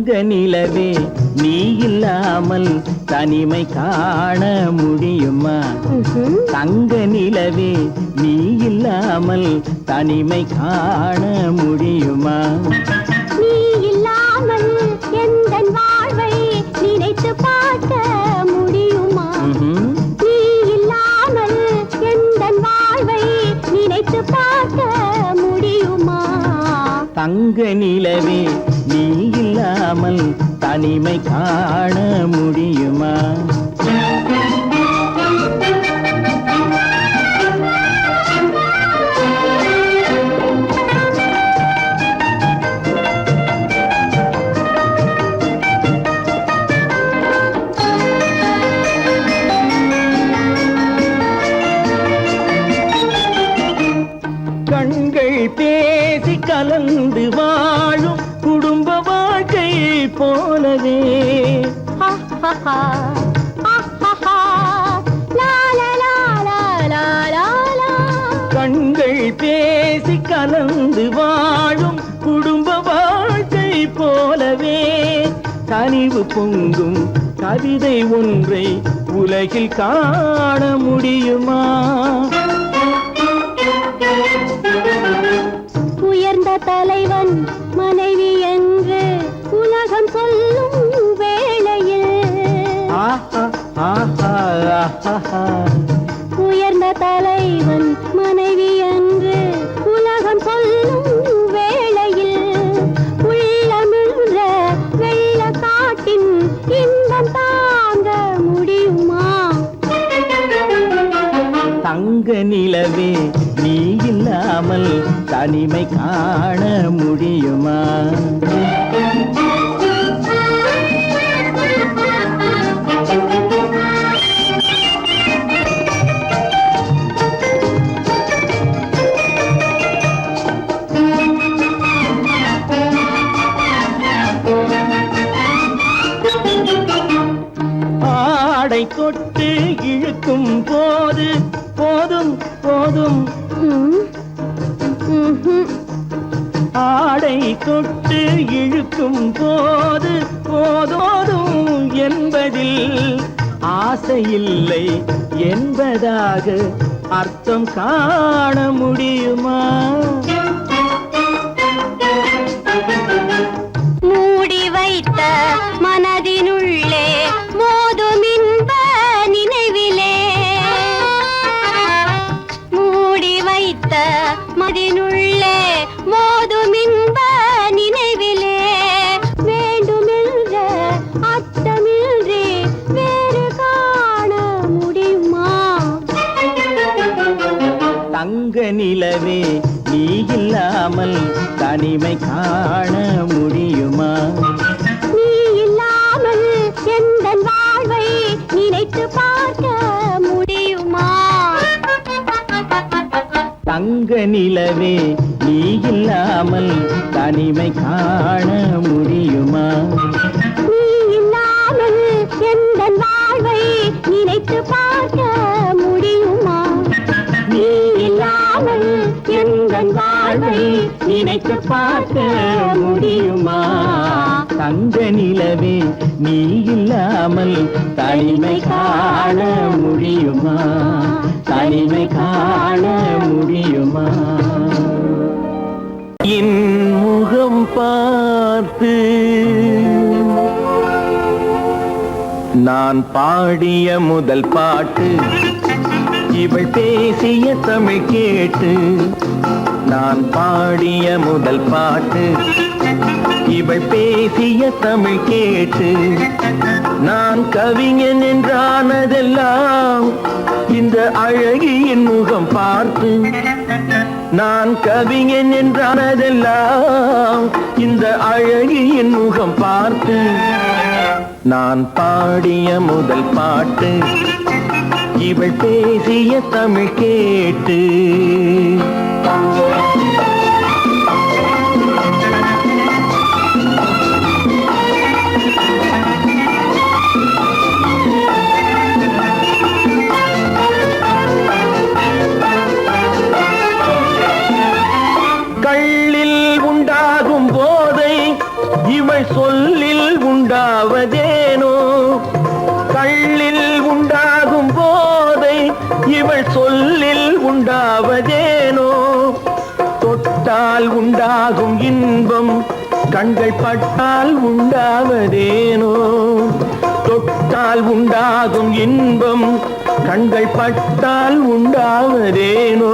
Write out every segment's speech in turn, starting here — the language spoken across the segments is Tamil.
தங்க நிலவே நீ இல்லாமல் தனிமை காண முடியுமா? தங்க நிலவே நீ இல்லாமல் தனிமை காண முடியுமா? நீ இல்லாமல் எந்தன் வாழ்வை நினைத்து பார்க்க முடியுமா? நீ இல்லாமல் எந்தன் வாழ்வை நினைத்து பார்க்க முடியுமா? தங்க நிலவே நீ இல்லாமல் தனிமை காண முடியுமா? கண்கள் பேசி கலந்து வாழும் குடும்ப வாழ்க்கை போலவே கண்கள் பேசி கலந்து வாழும் குடும்ப வாழ்க்கை போலவே கனிவு பொங்கும் கவிதை ஒன்றை உலகில் காண முடியுமா? உயர்ந்த தலைவன் மனைவி என்று உலகம் சொல்லும் வேளையில் உயர்ந்த தலைவன் மனைவி என்று உலகம் சொல்லும் வேளையில் உள்ளமிழ்ந்த வெள்ள காட்டின் இன்பம் தாங்க முடியுமா? தங்க நிலவே நீ இல்லாமல் தனிமை காண முடியுமா? ஆடை தொட்டு இழுக்கும் போது போதும் போதும் ஆடை தொட்டு இழுக்கும் போது போதோதும் என்பதில் ஆசையில்லை என்பதாக அர்த்தம் காண முடியுமா? மூடி வைத்த மனதினுள்ளே மோதும் இன்ப நினைவிலே மூடி வைத்த மனதினுள்ளே மோதும் இன்ப நினைவிலே வேண்டுமென்ற அர்த்தமின்றி வேறு காண முடியுமா? தங்க நிலவே நீ இல்லாமல் தனிமை காண முடியுமா? நீ இல்லாமல் எந்தன் வாழ்வை நினைத்து பார்க்க முடியுமா? தங்க நிலவே நீ இல்லாமல் தனிமை காண முடியுமா? நீ இல்லாமல் எந்தன் வாழ்வை நினைத்து பார்க்க முடியுமா? நீ இல்லாமல் எந்தன் வாழ்வை நினைத்து பார்க்க முடியுமா? தங்க நிலவே நீ இல்லாமல் தனிமை காண முடியுமா? தனிமை காண முடியுமா? என் முகம் பார்த்து நான் பாடிய முதல் பாட்டு இவள் பேசிய தமிழ் கேட்டு நான் பாடிய முதல் பாட்டு இவள் பேசிய தமிழ் கேட்டு நான் கவிஞன் என்றானதெல்லாம் இந்த அழகியின் முகம் பார்த்து நான் கவிஞன் என்றானதெல்லாம் இந்த அழகியின் முகம் பார்த்து நான் பாடிய முதல் பாட்டு இவள் பேசிய தமிழ் கேட்டு கள்ளில் உண்டாகும் போதை இவள் சொல்லில் ஏனோ தொட்டால் உண்டாகும் இன்பம் கண்கள் பட்டால் உண்டாவதேனோ தொட்டால் உண்டாகும் இன்பம் கண்கள் பட்டால் உண்டாவதேனோ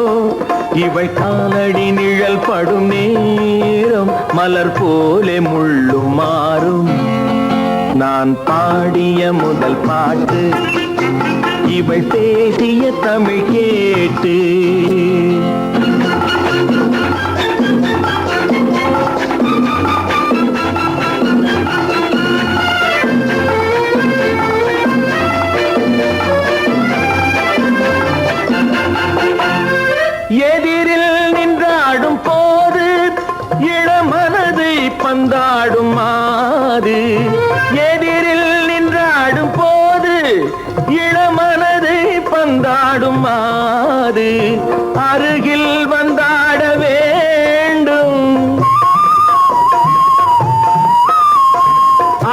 இவள் காலடி நிழல் படும் நேரம் மலர் போலே முள்ளும் மாறும் நான் பாடிய முதல் பாட்டு இவள் பேசிய தமிழ் கேட்டு எதிரில் நின்றாடும் போது இளமனதை பந்தாடும் மாது எதிரில் நின்றாடும் போது இளமனதை பந்தாடும் மாது அருகில் வந்தாட வேண்டும்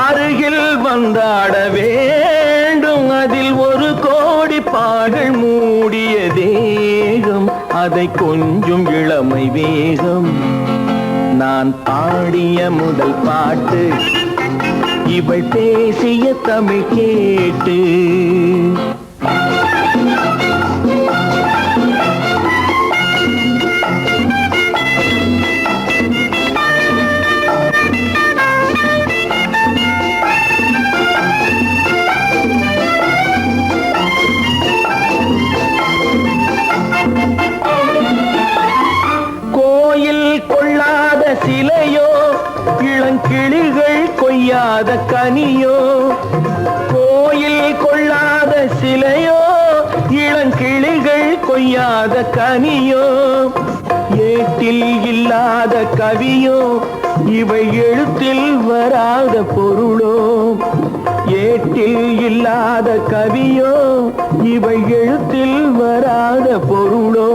அருகில் வந்தாட வேண்டும் அதில் ஒரு கோடி பாடல் மூடிய தேகம் அதை கொஞ்சம் இளமை வேகம் நான் பாடிய முதல் பாட்டு இவள் பேசிய தமிழ் கேட்டு சிலையோ இளங்கிளிகள் கொய்யாத கனியோ கோயில் கொள்ளாத சிலையோ இளங்கிளிகள் கொய்யாத கனியோ ஏட்டில் இல்லாத கவியோ இவை எழுத்தில் வராத பொருளோ ஏட்டில் இல்லாத கவியோ இவை எழுத்தில் வராத பொருளோ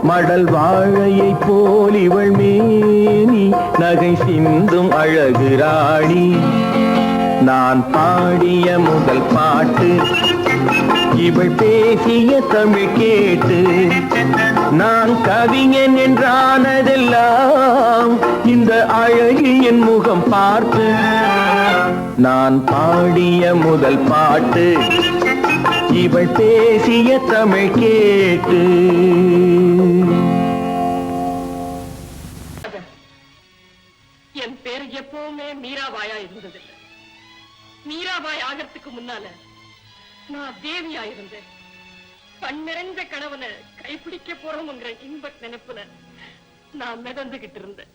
மடல் வாழையை போல் இவள் மேனி நகை சிந்தும் அழகு ராணி நான் பாடிய முதல் பாட்டு இவள் பேசிய தமிழ் கேட்டு நான் கவிஞன் என்றானதெல்லாம் இந்த அழகியின் முகம் பார்த்து நான் பாடிய முதல் பாட்டு இவள் பேசிய தமிழ் கேட்டு என் பேர் எப்பவுமே மீராபாயா இருந்ததில்லை. மீராபாய் ஆகிறதுக்கு முன்னால நான் தேவியா இருந்தேன். கண் நிறைந்த கணவனை கைப்பிடிக்க போறோம்ங்கிற இன்ப நினைப்புல நான் மிதந்துகிட்டு இருந்தேன்.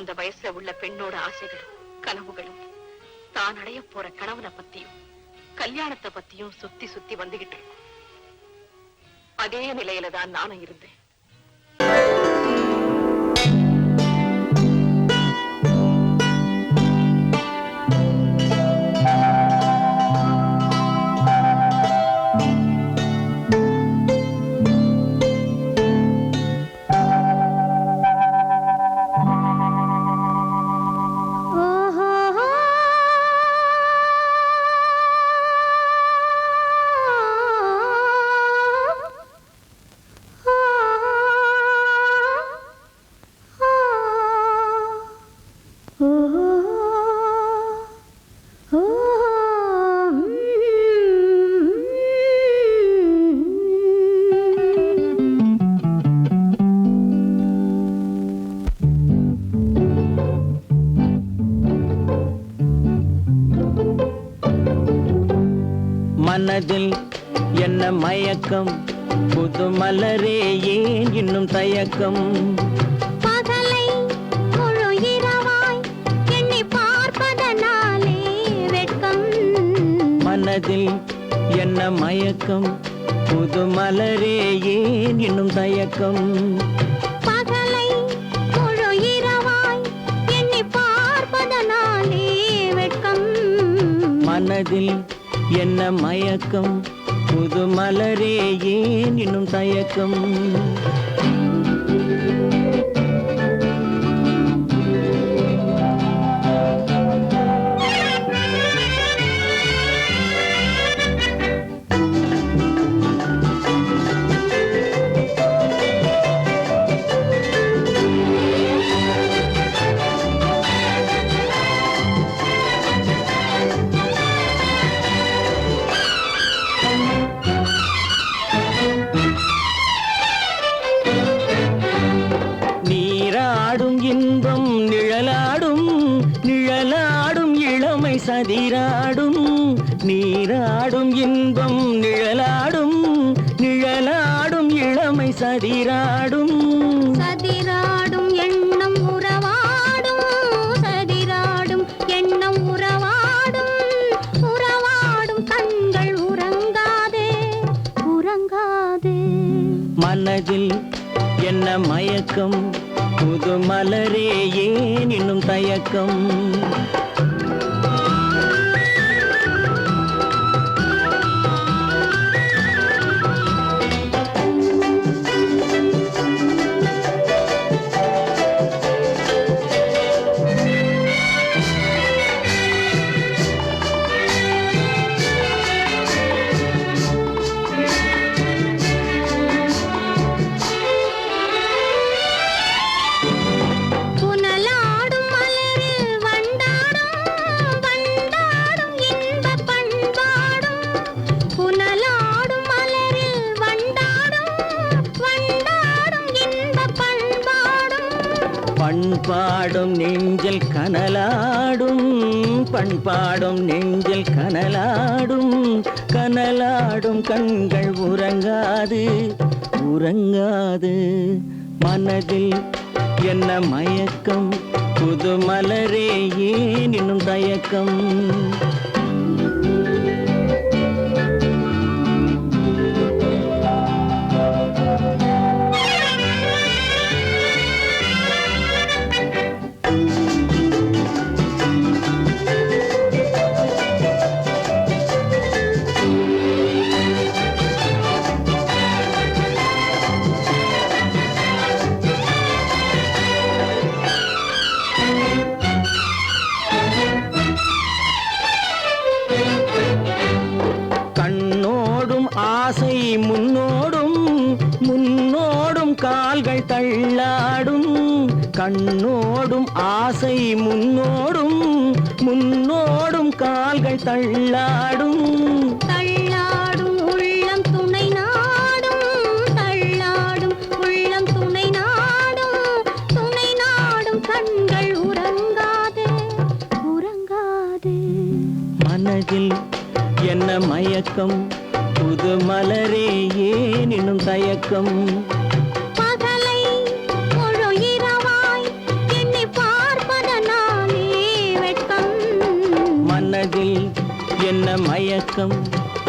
அந்த வயசுல உள்ள பெண்ணோட ஆசைகளும் கனவுகளும் தான் அடைய போற கணவனை பத்தியும் கல்யாணத்தை பத்தியும் சுத்தி சுத்தி வந்துகிட்டு இருக்கும். அதே நிலையில தான் நானும் இருந்தேன். மனதில் என்ன மயக்கம், புது மலரே ஏன் இன்னும் தயக்கம்? பகலை முழு இரவாய் எண்ணி பார்ப்பதனாலே வெட்கம். மனதில் என்ன மயக்கம், புது மலரே ஏன் இன்னும் தயக்கம்? பகலை முழு இரவாய் எண்ணி பார்ப்பதனாலே வெட்கம். மனதில் என்ன மயக்கம், புது மலரே ஏன் இன்னும் தயக்கம்? நீராடும் இன்பம் நிழலாடும், நிழலாடும் இளமை சதிராடும். நீராடும் இன்பம் நிழலாடும், நிழலாடும் இளமை சதிராடும். சதிராடும் எண்ணம் உறவாடும், சதிராடும் எண்ணம் உறவாடும். உறவாடும் கண்கள் உறங்காதே, உறங்காதே. மனதில் என்ன மயக்கம், புது மலரே ஏன் இன்னும் தயக்கம்? புனலாடும் மலரில் வண்டாடும், வண்டாடும் இன்பப் பண்பாடும். புனலாடும் மலரில் வண்டாடும், வண்டாடும் இன்பப் பண்பாடும். பண்பாடும் நெஞ்சில் கனலாடும், பண்பாடும் நெஞ்சில் கனலாடும். கனலாடும் கண்கள் உறங்காது, உறங்காது. மனதில் என்ன மயக்கம், புது மலரே ஏன் இன்னும் தயக்கம்? கண்ணோடும் ஆசை முன்னோடும், முன்னோடும் கால்கள் தள்ளாடும். கண்ணோடும் ஆசை முன்னோடும், முன்னோடும் கால்கள் தள்ளாடும். தள்ளாடும் உள்ளம் துணை நாடும், தள்ளாடும் உள்ளம் துணை நாடும். துணை நாடும் கண்கள் உறங்காதே, உறங்காதே. மனதில் என்ன மயக்கம், புது மலரே ஏன் இன்னும் தயக்கம்? பகலை முழு இரவாய் எண்ணி பார்ப்பதனாலே என்ன மயக்கம்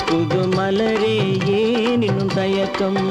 புது மலரே ஏன் இன்னும் தயக்கம்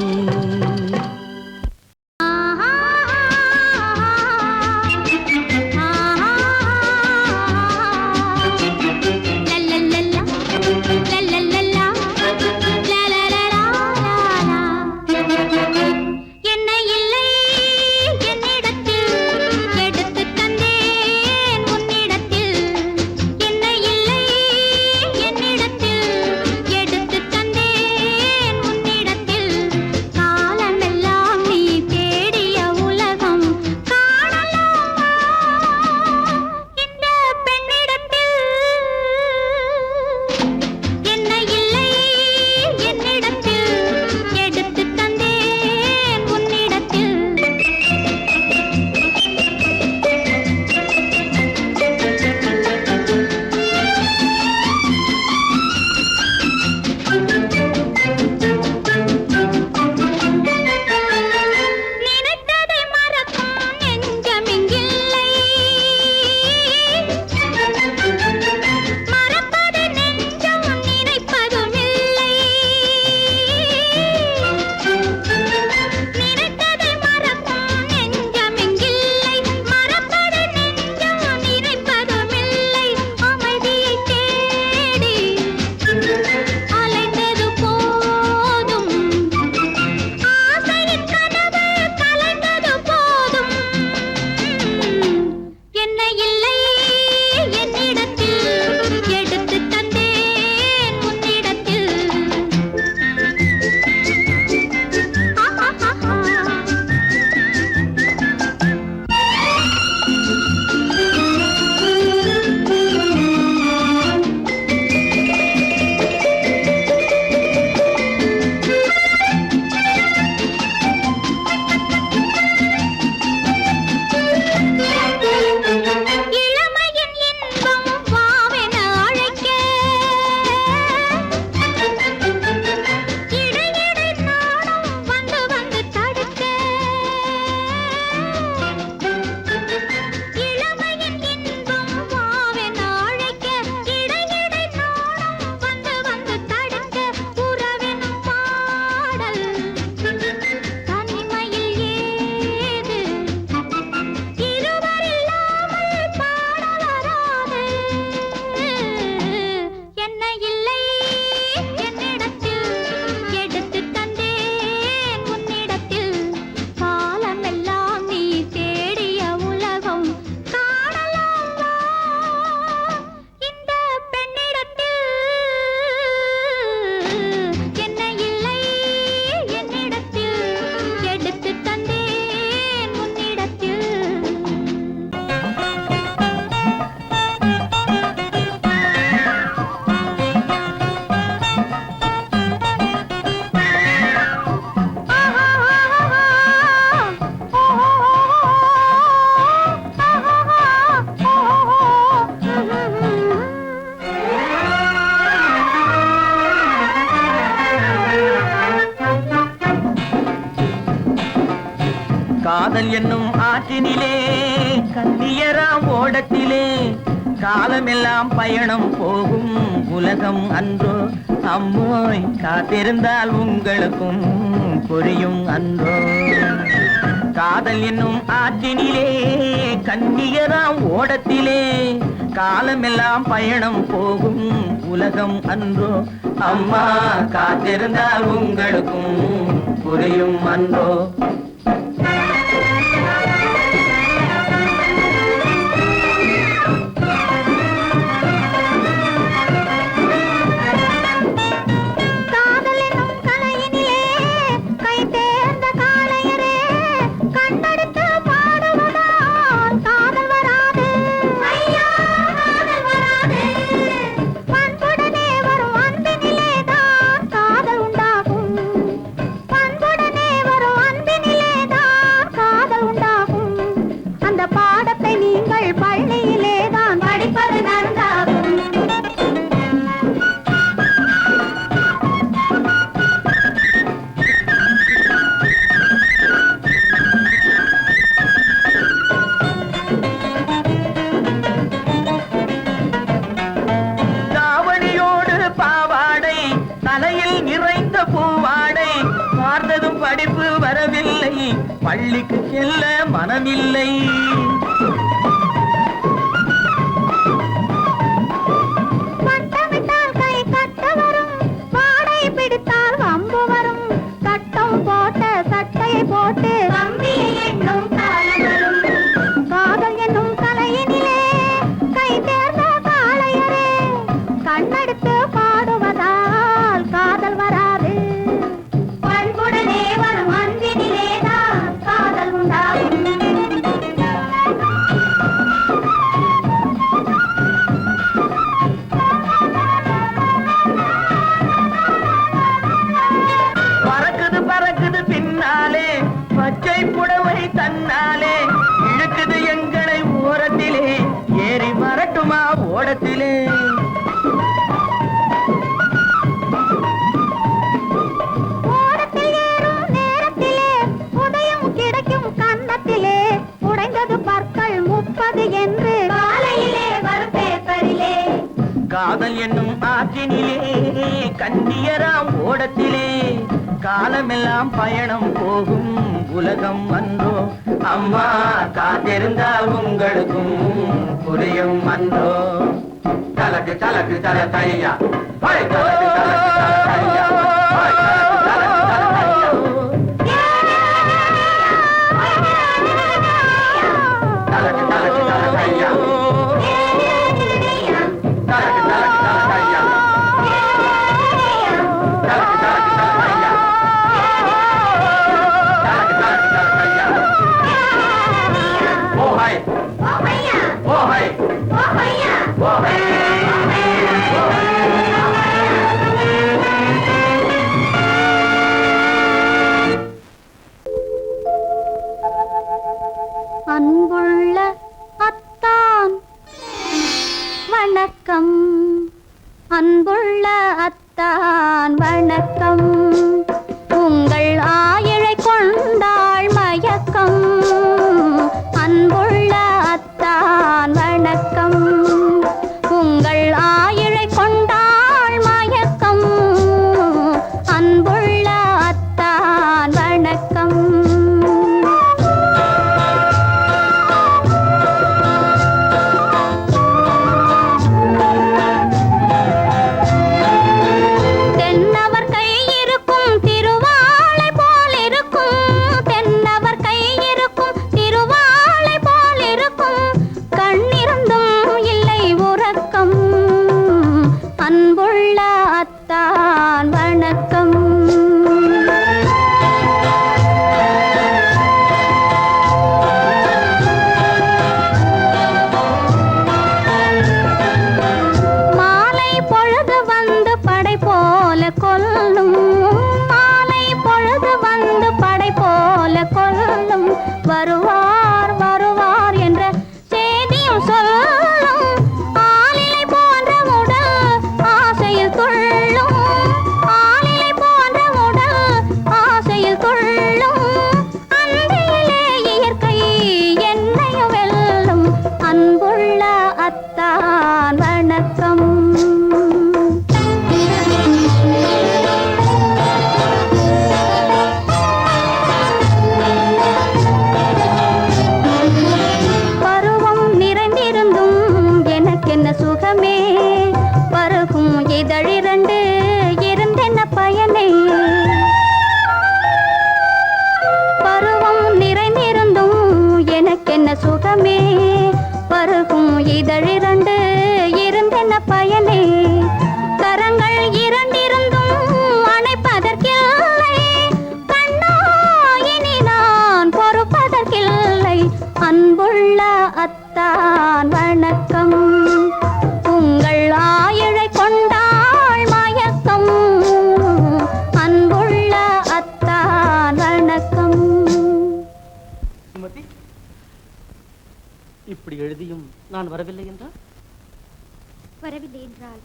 காதல் என்னும் ஆற்றினிலே கண்ணியராம் ஓடத்திலே காலமெல்லாம் பயணம் போகும் உலகம் அன்றோ அம்மோய் காத்திருந்தால் உங்களுக்கும் புரியும் அன்றோ காதல் என்னும் ஆற்றினிலே கண்ணியராம் ஓடத்திலே காலமெல்லாம் பயணம் போகும் உலகம் அன்றோ அம்மா காத்திருந்தால் உங்களுக்கும் புரியும் அன்றோ பண்புடனே வரும் அன்பினிலே பள்ளிக்கு செல்ல மனமில்லை. பட்டமிட்டால் கை கட்ட வரும், வாடை பிடித்தால் வம்பு வரும். சட்டம் போட்ட சட்டையை போட்டு கம்பியை எண்ணும் காலம் வரும். காதல் என்னும் கலையினிலே கை தேர்ந்த காளையரே, கண்ணெடுத்து பாடுவதால் காதல் வராது. பண்புடனே வரும் அன்பினிலேதான் காதல் உண்டாகும். பறக்குது பறக்குது பின்னாலே பச்சை புடவை தன்னாலே, இழுக்குது எங்களை ஓரத்திலே, ஏறி வரட்டுமா ஓடத்திலே. ஓடத்தில் ஏறும் நேரத்திலே உதயம் கிடைக்கும் கன்னத்திலே, உடைந்தது பற்கள் 30 என்று காலையிலே வரும் பேப்பரிலே. காதல் என்னும் ஆற்றினிலே கண்ணியராம் ஓடத்திலே, காலமெல்லாம் பயணம் போகும் உலகம் அன்றோ. அம்மா காத்திருந்தால் உங்களுக்கும் புரியும் அன்றோ. தலக்கு தலக்கு தல தையா, தலக்கு தலக்கு தல தையா, தலக்கு தலக்கு தல தையா. தலக்கு தலக்கு தல தையா, தலக்கு தலக்கு தல தையா, தலக்கு தலக்கு தல தையா, தலக்கு தலக்கு தல தையா. ஓ ஹாய் ஓ ஹாய் ஓ ஹாய். அன்புள்ள அத்தான் வணக்கம், அன்புள்ள அத்தான் வணக்கம். உங்கள் ஆயிழை கொண்டாள் மயக்கம், அன்புள்ள அத்தான் வணக்கம். உங்கள் ஆயிழை கொண்டாள் மயக்கம், அன்புள்ள அத்தான் வணக்கம். தென்னவர் கை இருக்கும் திருவாளை போல் இருக்கும், தென்னவர் கை இருக்கும் திருவாளை போல் இருக்கும். கண்ணிருந்தும் இல்லை உறக்கம், அன்புள்ள அத்தான் வணக்கம். மாலை பொழுது வந்து படை போல கொல்லும், மாலை பொழுது வந்து படை போல கொல்லும். வருவார் வருவார் என்ற செய்தியும் சொல்லும், ஆளிலை போன்ற உடல் ஆசையில் துள்ளும், ஆளிலை போன்ற உடல் ஆசையில் துள்ளும். அன்பிலே இயற்கை என்னையும் வெல்லும், அன்புள்ள அத்தான் வணக்கம். பருவம் நிறைந்திருந்தும் எனக்கென்ன சுகமே, பருகும் இதழிரண்டு இருந்தென்ன பயனே. பருவம் நிறைந்திருந்தும் எனக்கென்ன சுகமே, பருகும் இதழிரண்டு இருந்தென்ன பயனே. கரங்கள் இரண்டிருந்தும் அணைப்பதற்கில்லை, கண்ணா இனி நான் பொறுப்பதற்கில்லை, அன்புள்ள அத்தான் வணக்கம். உங்கள் ஆயிழை கொண்டாள் மயக்கம், அன்புள்ள அத்தான் வணக்கம். சுமதி, இப்படி எழுதியும் நான் வரவில்லை என்றால்? வரவில்லை என்றால்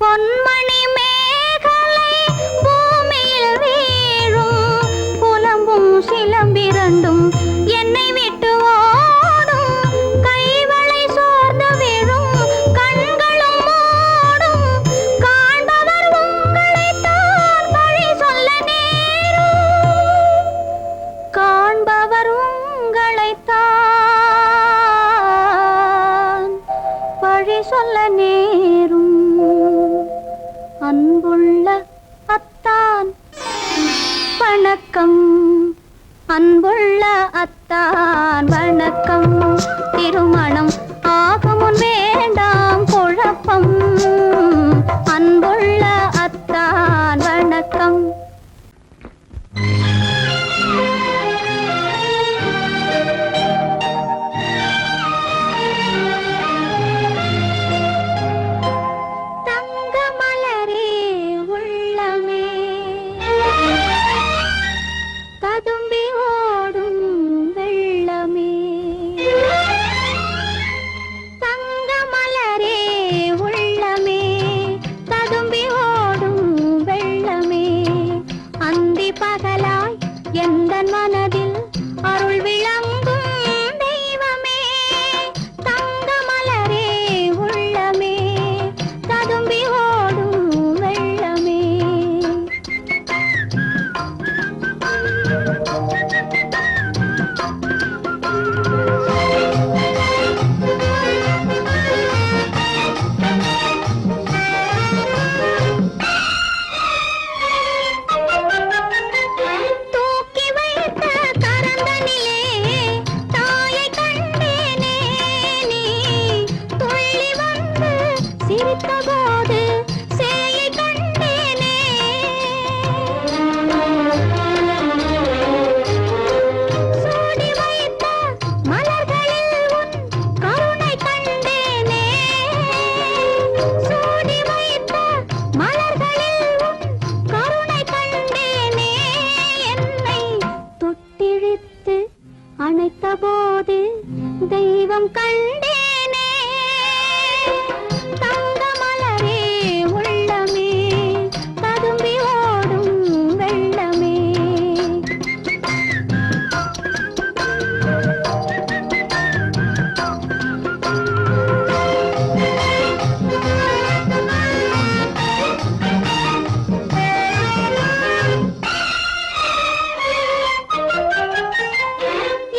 பொன்மணி மேகலை பூமியில் வீழும், புலம்பும் சிலம்பிரண்டும் என்னை விட்டு ஓடும். கை வணக்கம் அன்புள்ள அத்தான் வணக்கம் திருமணம் ஆகமுன் வேண்டாம் குழப்பம் அன்புள்ள அத்தான் வணக்கம் தங்கமலரே உள்ளமே ததும்பி ஓடும் வெள்ளமே தங்கமலரே உள்ளமே ததும்பி ஓடும் வெள்ளமே அந்தி பகலாய் எந்தன் மனதில் அருள் விளங்கும் தெய்வமே தங்கமலரே உள்ளமே ததும்பி ஓடும் வெள்ளமே தூக்கி வைத்த கரந்தனிலே தாயை கண்டேனே நீ துள்ளி வந்து சிரித்த போது சேயை கண்டேனே சூடி வைத்த மலர்களில் உன் கருணை கண்டேனே சூடி வைத்த மலர்களில் உன் கருணை கண்டேனே என்னை தொட்டிழித்து அணைத்த போது தெய்வம் கண்டேனே தங்கமலரே உள்ளமே ததும்பி ஓடும் வெள்ளமே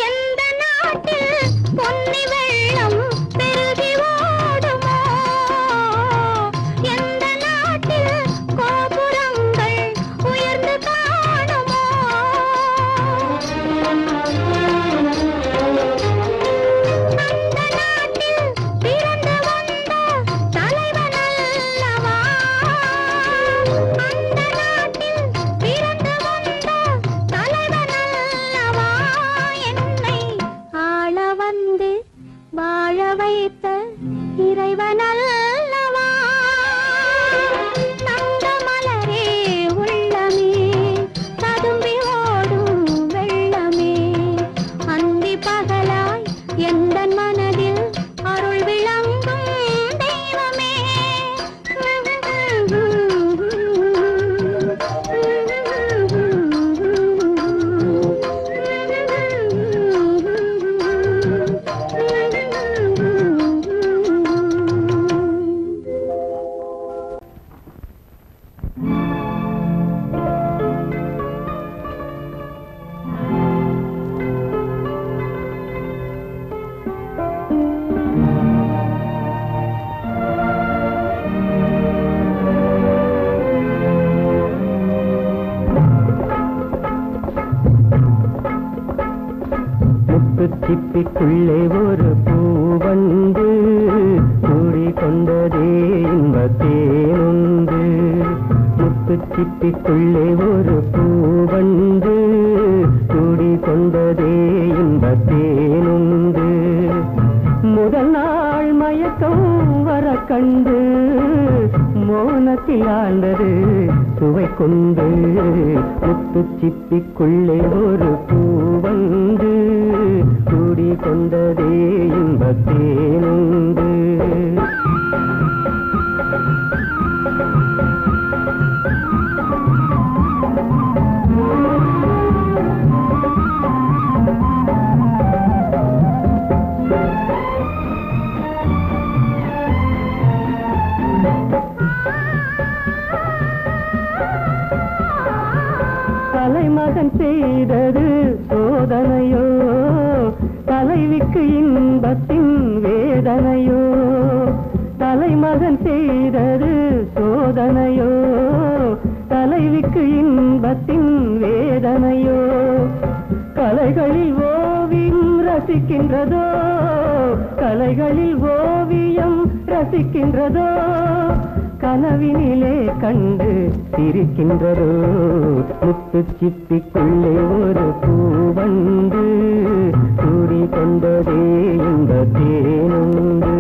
எந்த நாட்டில் பொன்னி வெள்ளம் பெருகி ஓடுமோ எந்த நாட்டில் கோபுரங்கள் உயர்ந்து காணுமோ அந்த நாட்டில் பிறந்து வந்த தலைவன் அல்லவா அந்த நாட்டில் பிறந்து வந்த தலைவன் அல்லவா என்னை ஆள வந்து வாழ வைத்த இறைவன் அல்லவா தங்கமலரே உள்ளமே ததும்பி ஓடும் வெள்ளமே அந்தி பகலாய் எந்தன் மனதில் அருள் விளங்கும் தெய்வமே முத்துச்சிப்பிக்குள்ளே ஒரு பூவண்டு கூடிக்கொண்டதே இன்பத்தேனுண்டு முத்துச்சிப்பிக்குள்ளே ஒரு பூவண்டு கூடிக்கொண்டதே இன்பத்தேனுண்டு முதல் நாள் மயக்கம் வர கண்டு மோனத்தில் ஆண்டது சுவை கொண்டு முத்துச்சிப்பிக்குள்ளே ஒரு பூவண்டு கூடிக்கொண்டதே இன்பத்தேனுண்டு தலைமகன் செய்தது சோதனையோ தலைவிக்கு இன்பத்தின் வேதனையோ தலைமகன் செய்தது சோதனையோ தலைவிக்கு இன்பத்தின் வேதனையோ கலைகளில் ஓவியம் ரசிக்கின்றதோ கலைகளில் ஓவியம் ரசிக்கின்றதோ கனவினிலே கண்டு சிரிக்கின்றதோ முத்து சிப்பிக்குள்ளே ஒரு பூவண்டு கூடி கொண்டதே இந்த தேனுண்டு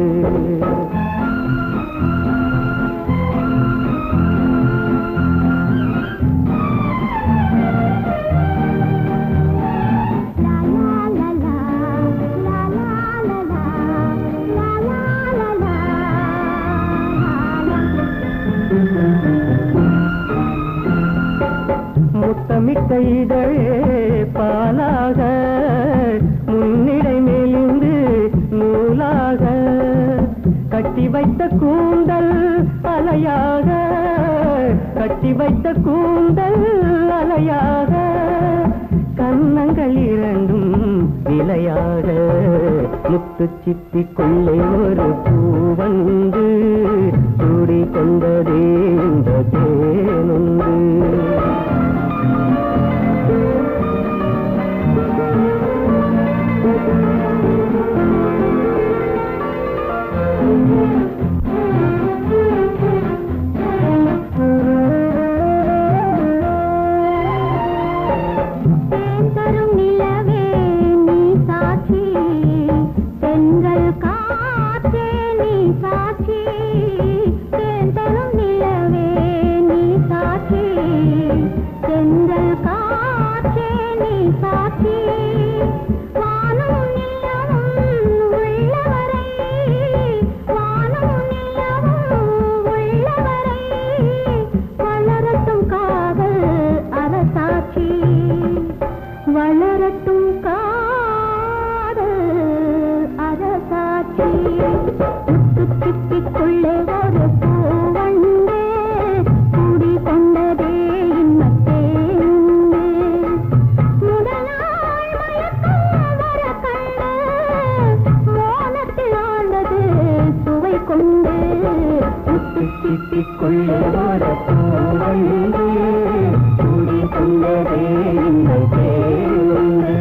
முத்தமிட்ட இதழே பாலாக முன்னிடை மேலிருந்து நூலாக கட்டி வைத்த கூந்தல் அலையாக கட்டி வைத்த கூந்தல் அலையாக கன்னங்கள் இரண்டும் விலையாக முத்து சிப்பிக்குள்ளே ஒரு பூவண்டு சூடி கொண்டதே இந்த தேனுண்டு வளரட்டும் காதல் அரசாட்சி முத்து சிப்பிக்குள்ளே ஒரு பூவண்டே கூடி கொண்டதே இன்னத்தேனுண்டு முதலாள் மயக்கம் வர கண்டு மோனத்தில் ஆண்டது சுவை கொண்டு முத்து சிப்பிக்குள்ளே ஒரு பூவண்டே கூடி கொண்டதே இன்னத்தேனுண்டு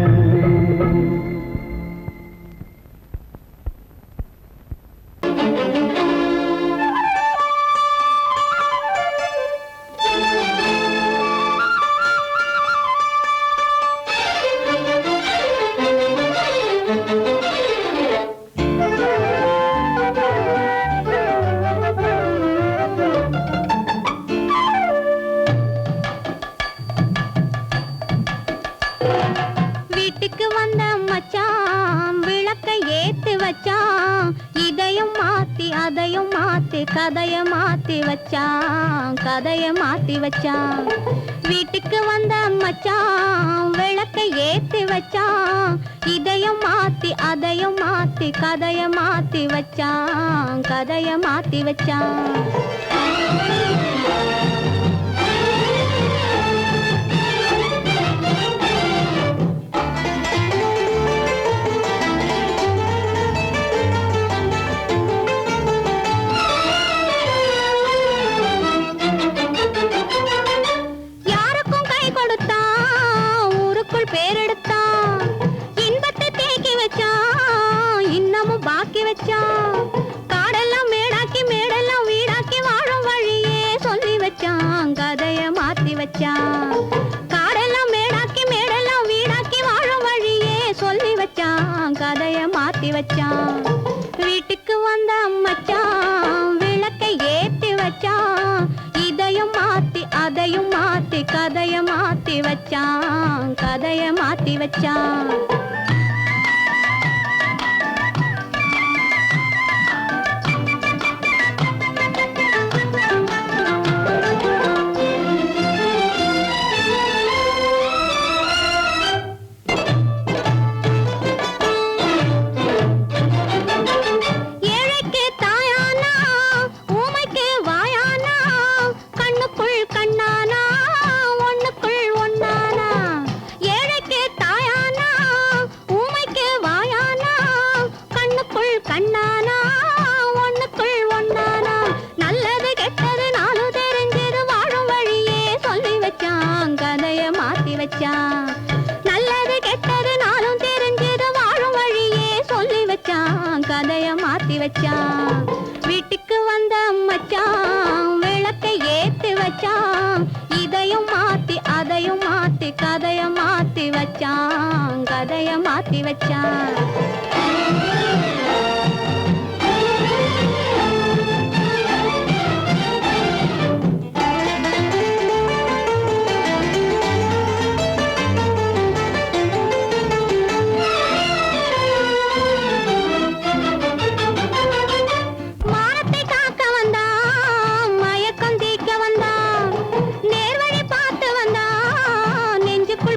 வீட்டுக்கு வந்த மச்சான் விளக்க ஏத்து வச்சான் இதையும் மாத்தி அதையும் மாத்தி கதைய மாத்தி வச்சான் வீட்டுக்கு வந்த மச்சான் விளக்க ஏத்தி வச்சான் இதையும் மாத்தி அதையும் மாத்தி கதைய மாத்தி வச்சான் காடெல்லாம் மேடாக்கி மேடெல்லாம் வீடாக்கி வாழும் வழியே சொல்லி வச்சான் கதைய மாத்தி வச்சான் காடெல்லாம் மேடாக்கி மேடெல்லாம் வீடாக்கி வாழும் வழியே சொல்லி வச்சான் கதைய மாத்தி வச்சான் வீட்டுக்கு வந்த மச்சான் விளக்கை ஏத்தி வச்சான் இதையும் மாத்தி அதையும் மாத்தி கதைய மாத்தி வச்சான் வச்சான். நல்லது கெட்டது நானும் தெரிஞ்சது வாழும் வழியே சொல்லி வச்சான், கதைய மாத்தி வச்சான். வீட்டுக்கு வந்த மச்சான் விளக்கை ஏத்தி வச்சான், இதையும் மாத்தி அதையும் மாத்தி கதைய மாத்தி வச்சான், கதைய மாத்தி வச்சான்.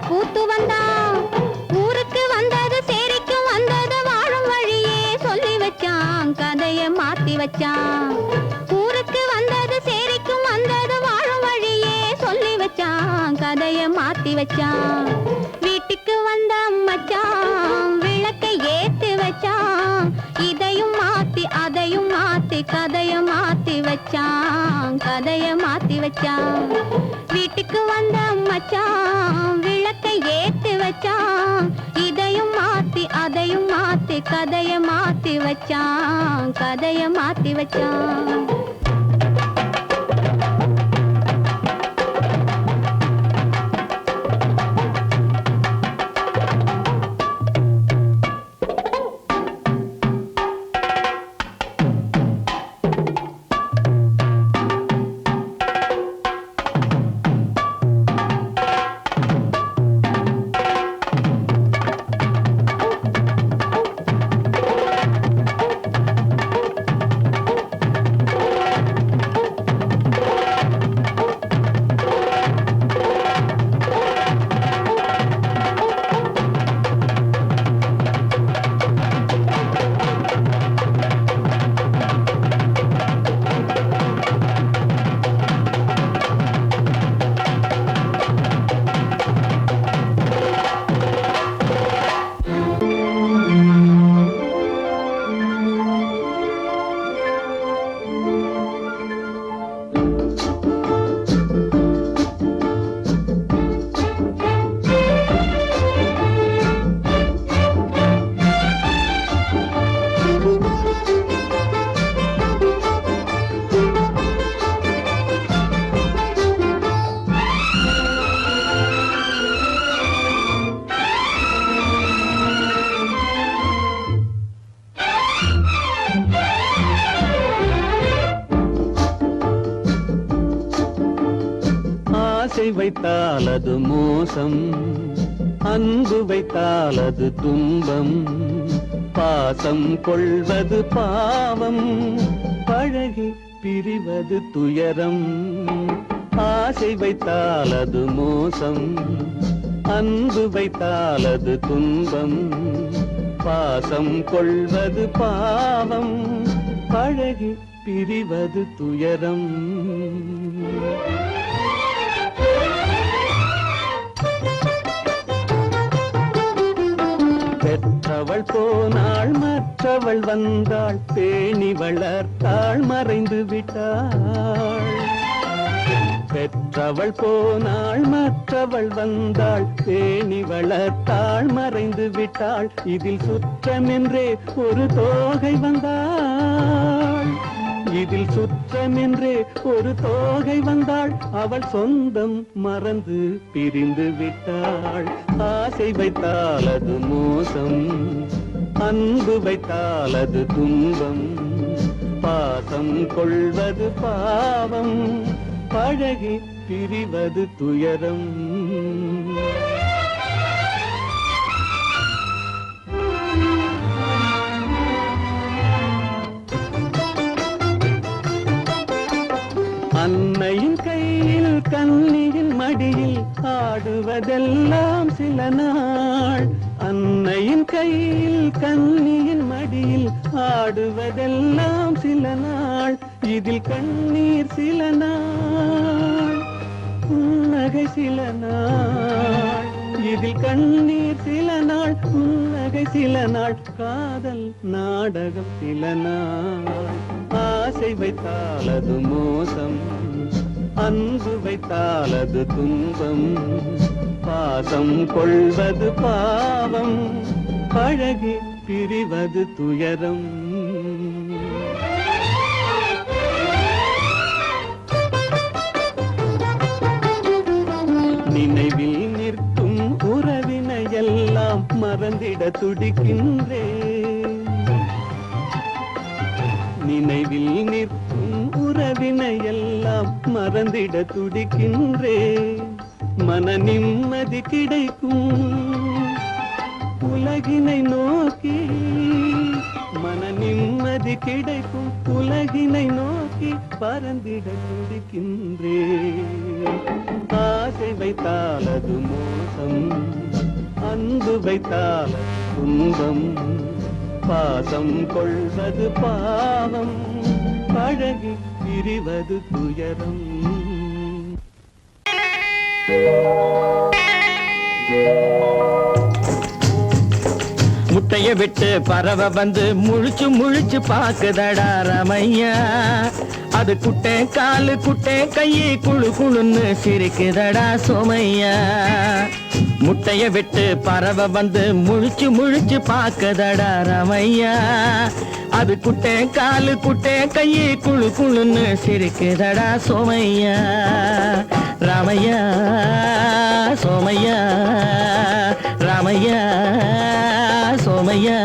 பூத்து வந்தான் ஊருக்கு வந்தது சேரிக்கும் வந்தது வாழும் வழியே சொல்லி வச்சான், கதைய மாத்தி வச்சான். ஊருக்கு வந்தது சேரிக்கும் வந்தது வாழும் வழியே சொல்லி வச்சான், கதைய மாத்தி வச்சான். வீட்டுக்கு வந்த மச்சான் விளக்கை ஏத்தி வச்சான், இதையும் மாத்தி அதையும் மாத்தி கதைய மாத்தி வச்சான், கதைய மாத்தி வச்சான். வீட்டுக்கு வந்த மச்சான் விளக்கை ஏத்தி வச்சான், இதையும் மாத்தி அதையும் மாத்தி கதைய மாத்தி வச்சான், கதைய மாத்தி வச்சான். வைத்தால் அது மோசம், அன்பு வைத்தால் அது துன்பம், பாசம் கொள்வது பாவம், பழகி பிரிவது துயரம். ஆசை வைத்தால் அது மோசம், அன்பு வைத்தால் அது துன்பம், பாசம் கொள்வது பாவம், பழகி பிரிவது துயரம். பெற்றவள் போனாள் மற்றவள் வந்தாள், பேணி வளர்த்தாள் மறைந்து விட்டாள். பெற்றவள் போனாள் மற்றவள் வந்தாள், பேணி வளர்த்தாள் மறைந்து விட்டாள். இதில் சுற்றமென்றே ஒரு தோகை வந்தாள், இதில் சுற்றமென்றே ஒரு தோகை வந்தாள். அவள் சொந்தம் மறந்து பிரிந்து விட்டாள். ஆசை வைத்தால் அது மோசம், அன்பு வைத்தால் அது துன்பம், பாசம் கொள்வது பாவம், பழகி பிரிவது துயரம். அன்னையின் கையில் கன்னியின் மடியில் ஆடுவதெல்லாம் சில நாள். அன்னையின் கையில் கன்னியின் மடியில் ஆடுவதெல்லாம் சில நாள். இதில் கண்ணீர் சில நாள், புன்னகை சில நாள். இதில் கண்ணீர் சில நாள், புன்னகை சில நாள். காதல் நாடகம் சில நாள். ஆசை வைத்தால் அது மோசம், அன்பு வைத்தால் அது துன்பம், பாசம் கொள்வது பாவம், பழகி பிரிவது துயரம். நினைவில் நிற்கும் உறவினையெல்லாம் மறந்திட துடிக்கின்றேன். நினைவில் நிற்கும் உறவினையெல்லாம் மறந்திட துடிக்கின்றேன். மன நிம்மதி கிடைக்கும் உலகினை நோக்கி, மன நிம்மதி கிடைக்கும் உலகினை நோக்கி பறந்திட துடிக்கின்றேன். ஆசை வைத்தால் அது மோசம், அன்பு வைத்தால் துன்பம், பாசம் கொள்வது பாவம், பழகி பிரிவது துயரம். முட்டைய விட்டு பறவை வந்து முழிச்சு முழிச்சு பாக்குதடா ரமையா. அது குட்டை காலு குட்டை கையை குழு குழுன்னு சிரிக்குதடா சோமையா. முட்டைய விட்டு பறவை வந்து முழிச்சு முழிச்சு பாக்குதடா ரமையா. அது குட்டை காலு குட்டை கையை குழு குழுன்னு சிரிக்குதடா சோமையா. ராமையா சோமையா, ராமையா சோமையா.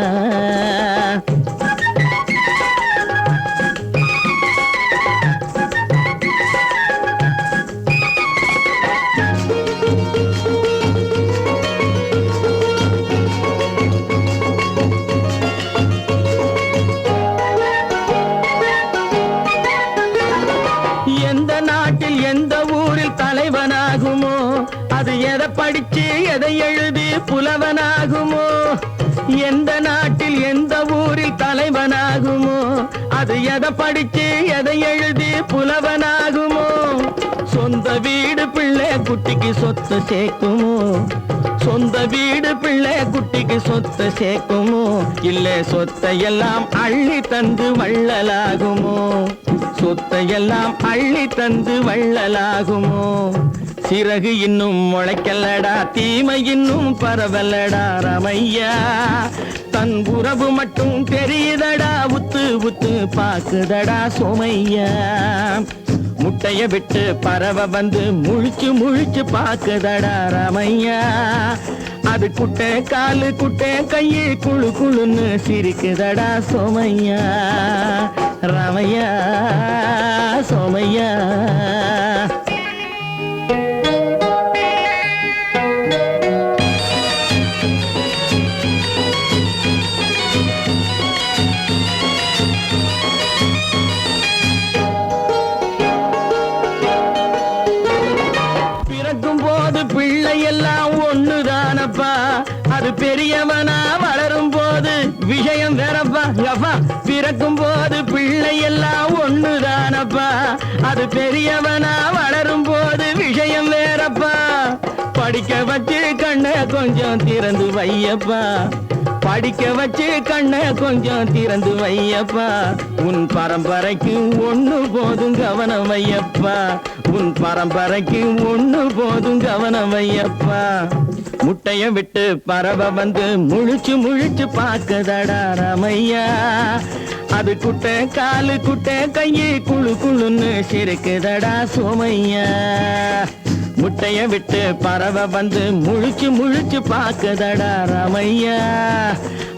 எந்த நாட்டில் எந்த ஊரில் தலைவனாகுமோ, அது எதை படிச்சு எதை எழுதி புலவனாகுமோ. எந்த நாட்டில் எந்த ஊரில் தலைவனாகுமோ, அது எதை படிச்சு எதை எழுதி புலவனாகுமோ. சொந்த வீடு பிள்ளை குட்டிக்கு சொத்து சேர்க்குமோ, சொந்த வீடு பிள்ளை குட்டிக்கு சொத்து சேர்க்குமோ. இல்ல சொத்தையெல்லாம் அள்ளி தந்து வள்ளலாகுமோ, சொத்தையெல்லாம் அள்ளி தந்து வள்ளலாகுமோ. சிறகு இன்னும் முளைக்கல்லடா, தீமை இன்னும் பரவலடா ரமையா. தன் உறவு மட்டும் தெரியுதடா, உத்து உத்து பாக்குதடா சோமையா. முட்டைய விட்டு பறவை வந்து முழிச்சு முழிச்சு பாக்குதடா ரமையா. அது குட்டை காலு குட்டை கையை குழு குழுன்னு சிரிக்குதடா சோமையா. ரமையா சோமையா. பிள்ளையெல்லாம் ஒண்ணுதானப்பா, அது பெரியவனா வளரும் போது விஷயம் வேறப்பா. அப்பா பிறக்கும் போது பிள்ளையெல்லாம் ஒண்ணுதானப்பா, அது பெரியவனா வளரும் போது விஷயம் வேறப்பா. படிக்க வச்சு கண்ணை கொஞ்சம் திறந்து வையப்பா, படிக்க வச்சு கண்ணை கொஞ்சம் திறந்து வையப்பா. உன் பரம்பரைக்கு ஒண்ணு போதும் கவனம் வையப்பா, உன் பரம்பரைக்கு ஒண்ணு போதும் கவனம் வையப்பா. முட்டைய விட்டு பறவை வந்து முழிச்சு முழிச்சு பாக்குதடா ரமையா. அது குட்டை காலு குட்டை கையை குழு குழுன்னு சிரிக்குதடா சோமையா. முட்டைய விட்டு பறவை வந்து முழிச்சு முழிச்சு பாக்குதடா ரமையா.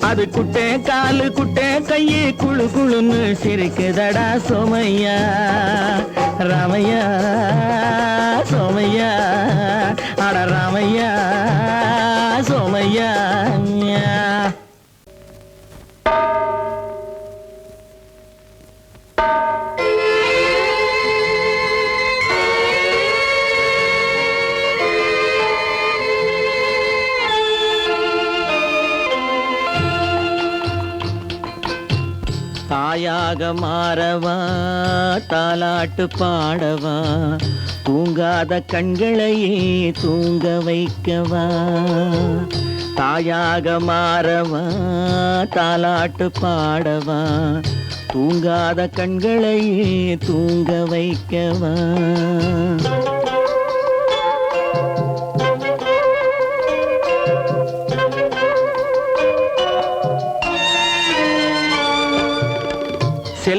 அது குட்டை காலு குட்டை கையை குழு குழுன்னு சிரிக்குதடா சோமையா. ராமையா சோமையா, அட ராமையா சோமையா. தாயாக மாறவா தாலாட்டு பாடவா, தூங்காத கண்களையே தூங்க வைக்கவா. தாயாக மாறவா தாலாட்டு பாடவா, தூங்காத கண்களையே தூங்க வைக்கவா.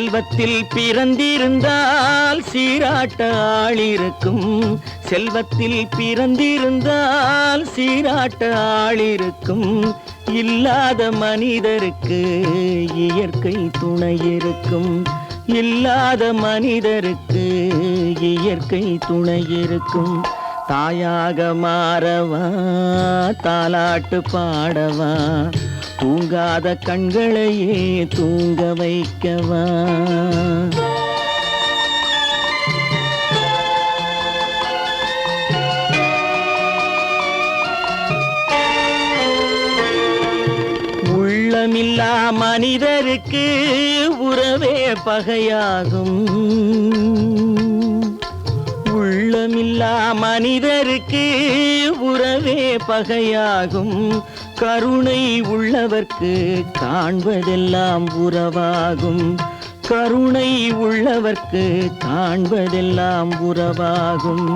செல்வத்தில் பிறந்திருந்தால் சீராட்ட ஆளிருக்கும். செல்வத்தில் பிறந்திருந்தால் சீராட்ட ஆளிருக்கும். இல்லாத மனிதருக்கு இயற்கை துணை இருக்கும். இல்லாத மனிதருக்கு இயற்கை துணை இருக்கும். தாயாக மாறவா தாலாட்டு பாடவா தூங்காத கண்களையே தூங்க வைக்கவா. உள்ளமில்லா மனிதருக்கு உறவே பகையாகும். உள்ளமில்லா மனிதருக்கு உறவே பகையாகும். கருணை உள்ளவர்க்கு காண்பதெல்லாம் உறவாகும். கருணை உள்ளவர்க்கு காண்பதெல்லாம் உறவாகும்.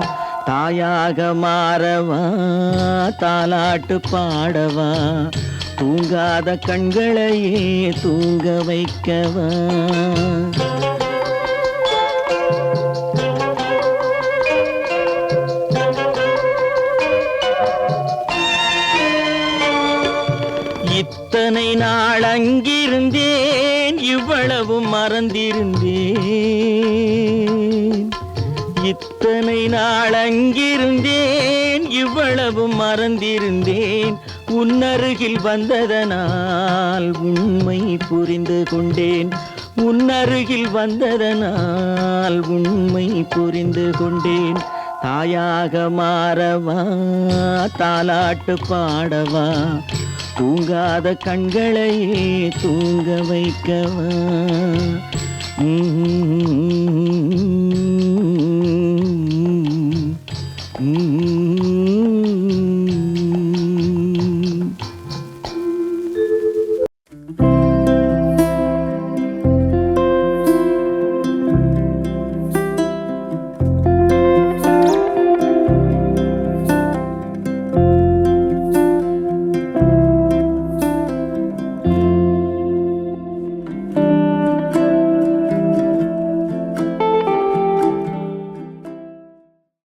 தாயாக மாறவா தாலாட்டு பாடவா தூங்காத கண்களையே தூங்க வைக்கவா. இத்தனை நாள் அங்கிருந்தேன் இவ்வளவு மறந்திருந்தேன். இத்தனை நாள் அங்கிருந்தேன் இவ்வளவு மறந்திருந்தேன். உன்னருகில் வந்ததனால் உண்மை புரிந்து கொண்டேன். உன்னருகில் வந்ததனால் உண்மை புரிந்து கொண்டேன். தாயாக மாறவா தாலாட்டு பாடவா தூங்காத கண்களையே தூங்க வைக்கவா.